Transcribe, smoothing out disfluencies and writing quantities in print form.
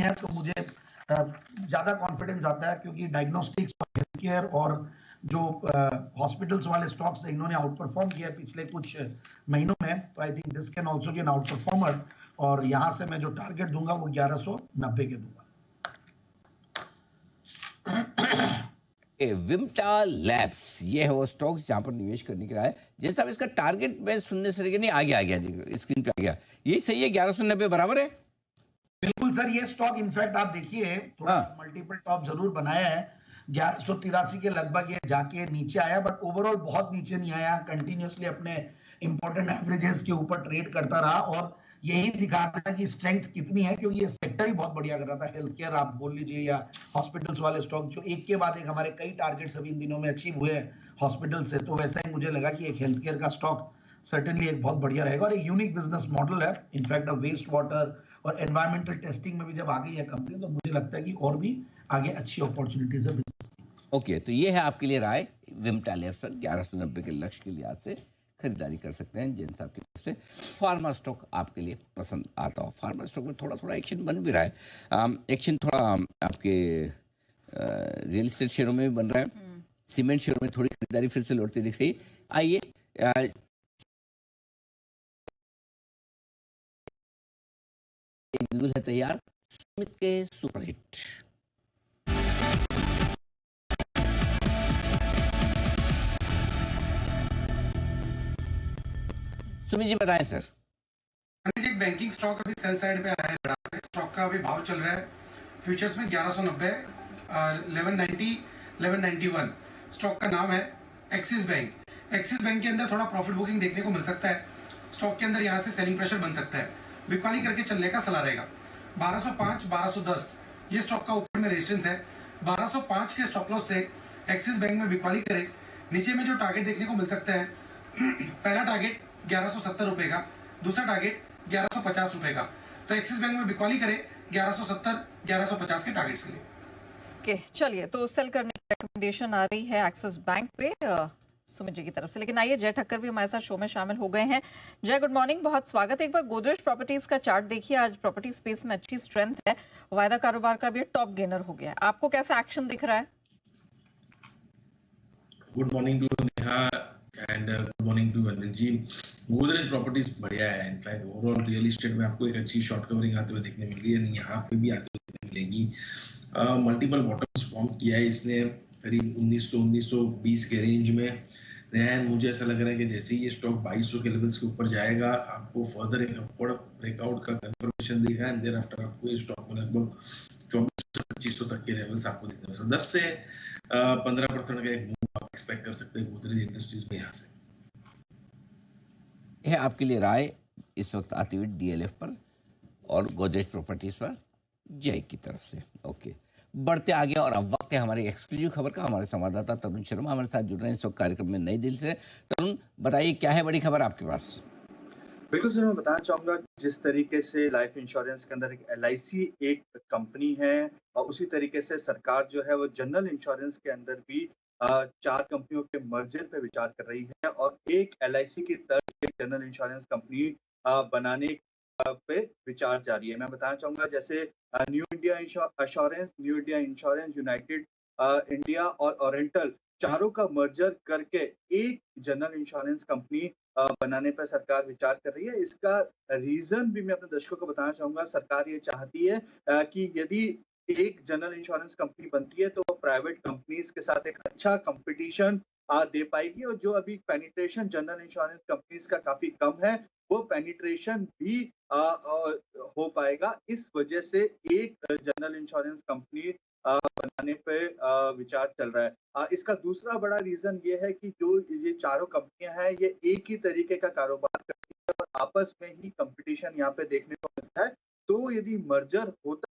है तो मुझे ज्यादा कॉन्फिडेंस आता है, क्योंकि डायग्नोस्टिक्स और हेल्थ केयर और जो हॉस्पिटल्स वाले स्टॉक्स है इन्होंने आउट परफॉर्म किया पिछले कुछ महीनों में, तो I think this can also be an outperformer. और यहाँ से मैं जो टारगेट दूंगा वो 1190 के दूंगा। विम्टा लैब्स ये है वो स्टॉक जहां पर निवेश करने के है। जैसा इसका टारगेट मैं सुनने से नहीं आ गया स्क्रीन पे आ गया, ये सही है 1190 बराबर है। बिल्कुल सर, ये स्टॉक इनफैक्ट आप देखिए थोड़ा मल्टीपल टॉप जरूर बनाया है, 1183 के लगभग ये जाके नीचे आया, बट ओवरऑल बहुत नीचे नहीं आया, कंटिन्यूसली अपने इंपॉर्टेंट एवरेजेस के ऊपर ट्रेड करता रहा। और यही दिखाता है कि स्ट्रेंथ कितनी है, क्योंकि ये सेक्टर ही बहुत बढ़िया कर रहा था। हेल्थ केयर आप बोल लीजिए या हॉस्पिटल्स वाले स्टॉक जो एक के बाद एक हमारे कई टारगेट्स अभी इन दिनों में अचीव हुए हैं हॉस्पिटल से, तो वैसा ही मुझे लगा कि एक हेल्थ केयर का स्टॉक सर्टेनली एक बहुत बढ़िया रहेगा और एक यूनिक बिजनेस मॉडल है। इनफैक्ट अब वेस्ट वाटर और एनवायरमेंटल टेस्टिंग में भी जब आ गई है कंपनी, तो मुझे लगता है कि और भी आगे अच्छी अपॉर्चुनिटीज है बिजनेस की। ओके, तो ये है आपके लिए राय विम्टा लैब्स पर 1190 के लक्ष्य के लिहाज से खरीदारी कर सकते हैं। जैन साहब की तरफ से फार्मा स्टॉक आपके लिए पसंद आता हो। फार्मा स्टॉक में थोड़ा थोड़ा एक्शन बन भी रहा है, एक्शन थोड़ा आपके रियल एस्टेट शेयरों में भी बन रहा है, सीमेंट शेयरों में थोड़ी खरीदारी फिर से लौटती दिख रही। आइए है तैयार सुमित के सुपरहिट। सुमित जी बताएं सर। एक बैंकिंग स्टॉक अभी सेल साइड पे आया है, स्टॉक का अभी भाव चल रहा है फ्यूचर्स में 1190, 1190, 1191। स्टॉक का नाम है एक्सिस बैंक। एक्सिस बैंक के अंदर थोड़ा प्रॉफिट बुकिंग देखने को मिल सकता है। स्टॉक के अंदर यहाँ से सेलिंग प्रेशर बन सकता है, बिकवाली करके चलने का सलाह रहेगा। 1205, 1210 ये स्टॉक का ऊपर में रेजिस्टेंस है। 1205 के स्टॉप लॉस से एक्सिस बैंक में बिकवाली करे। नीचे में जो टारगेट देखने को मिल सकता है, पहला टारगेट 1170 रुपए का, दूसरा टारगेट 1150 रुपए का। तो एक्सिस बैंक में बिकवाली करे 1170, 1150 के टारगेट्स के लिए। ओके, चलिए तो सेल करने की रिकमेंडेशन आ रही है एक्सिस बैंक पे सुमित जी की तरफ से। लेकिन आइए जय ठक्कर भी हमारे साथ शो में शामिल हो गए हैं। जय, गुड मॉर्निंग, बहुत स्वागत है। एक बार गोदरेज प्रॉपर्टीज का चार्ट देखिए, आज प्रॉपर्टी स्पेस में अच्छी स्ट्रेंथ है, वायदा कारोबार का भी टॉप गेनर हो गया है। आपको कैसा एक्शन दिख रहा है? Good morning to Neha and good morning to Anil ji. Godrej properties बढ़िया है, इनफैक्ट ओवरऑल रियल एस्टेट में आपको एक अच्छी शॉर्ट कवरिंग आते हुए देखने मिल रही है, यहाँ पे भी आते हुए मिलेगी। मल्टीपल बॉटम्स फॉर्म किया है इसने करीब 1900-1920 के रेंज में। एंड मुझे ऐसा लग रहा है कि जैसे ही ये स्टॉक 2200 के लेवल्स के ऊपर जाएगा, आपको फर्दर एक अपवर्ड ब्रेकआउट का कंफर्मेशन देगा एंड देयर आफ्टर आपको ये स्टॉक में लगभग 2400-2500 तक के लेवल्स आपको देखने मिलेंगे। 10 से 15% का एक मूव आप एक्सपेक्ट कर सकते हैं गोदरेज इंडस्ट्रीज में यहाँ से। यह आपके लिए राय इस वक्त आती हुई डीएलएफ पर और गोदरेज प्रॉपर्टीज पर जय की तरफ से। ओके, बढ़ते आगे और अब वक्त है हमारी एक्सक्लूसिव खबर का। हमारे संवाददाता तरुण शर्मा हमारे साथ जुड़ रहे हैं इस वक्त कार्यक्रम में नई दिल्ली से। तरुण, बताइए क्या है बड़ी खबर आपके पास? बिल्कुल सर, मैं बताना चाहूंगा जिस तरीके से लाइफ इंश्योरेंस के अंदर एक LIC एक कंपनी है, और उसी तरीके से सरकार जो है वो जनरल इंश्योरेंस के अंदर भी 4 कंपनियों के मर्जर पे विचार कर रही है, और एक LIC की तर्ज पे जनरल इंश्योरेंस कंपनी बनाने पे विचार जारी है। मैं बताना चाहूंगा जैसे new India insurance, new India insurance, United India और ओरेंटल, चारों का मर्जर करके एक जनरल इंश्योरेंस कंपनी बनाने पर सरकार विचार कर रही है। इसका रीजन भी मैं अपने दर्शकों को बताना चाहूंगा। सरकार ये चाहती है कि यदि एक जनरल इंश्योरेंस कंपनी बनती है तो वो प्राइवेट कंपनीज के साथ एक अच्छा कंपटीशन दे पाएगी, और जो अभी पेनिट्रेशन जनरल इंश्योरेंस कंपनीज का काफी कम है, वो पेनिट्रेशन भी हो पाएगा। इस वजह से एक जनरल इंश्योरेंस कंपनी बनाने पे विचार चल रहा है। इसका दूसरा बड़ा रीजन ये है कि जो ये चारों कंपनियां हैं, ये एक ही तरीके का कारोबार करती है और आपस में ही कंपटीशन यहाँ पे देखने को मिलता है। तो यदि मर्जर होता